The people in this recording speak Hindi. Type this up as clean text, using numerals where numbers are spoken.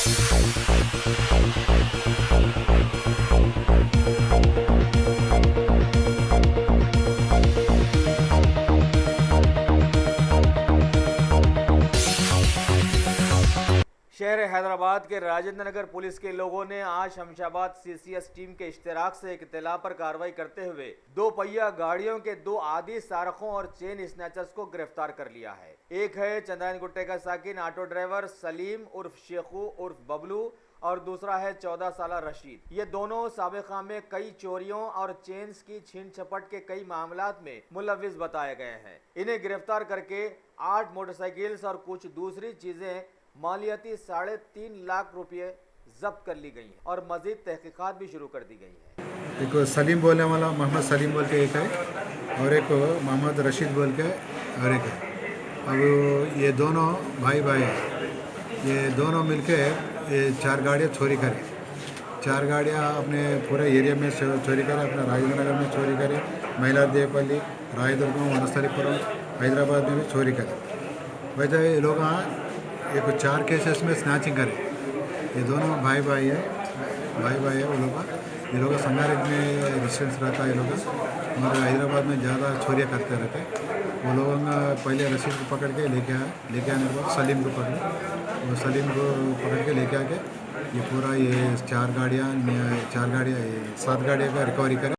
शहर हैदराबाद के राजेंद्र नगर पुलिस के लोगों ने आज शमशाबाद सीसीएस टीम के इश्तिराक से एक इत्तला पर कार्रवाई करते हुए दो पहिया गाड़ियों के दो आदि सारखों और चेन स्नैचर्स को गिरफ्तार कर लिया है। एक है चंद्रायन गुट्टे का साकिन ऑटो ड्राइवर सलीम उर्फ शेखू उर्फ बबलू और दूसरा है 14 साला रशीद। ये दोनों साबिका में कई चोरियों और चेन्स की छीन झपट के कई मामलात में मुलविस बताए गए हैं। इन्हें गिरफ्तार करके 8 मोटरसाइकिल्स और कुछ दूसरी चीजें मालियती 3.5 लाख रुपए जब्त कर ली गई हैं और मजीद तहकीकात भी शुरू कर दी गई है। एक सलीम बोलने वाला मोहम्मद सलीम बोल के एक है और एक मोहम्मद रशीद बोल के और एक है। अब ये दोनों भाई है। ये दोनों मिलके ये 4 गाड़ियाँ चोरी करें। 4 गाड़ियाँ अपने पूरे एरिया में चोरी करें, अपने राजेंद्र नगर में चोरी करें, महिलादेवपल्ली, रायदुर्गम, वनस्थलीपुरम, हैदराबाद में भी चोरी करें। वैसे ये लोग एक 4 केसेस में स्नैचिंग करें। ये दोनों भाई है, वो लोग ये लोग संगारेड में रेजिडेंस रहता है। ये लोग और हैदराबाद में ज़्यादा चोरियाँ करते रहते। वो लोग पहले रशीद को पकड़ के लेके आने के बाद सलीम को पकड़े। वो सलीम को पकड़ के लेके आके ये पूरा ये 7 गाड़ियाँ 7 गाड़ियाँ का रिकवरी करे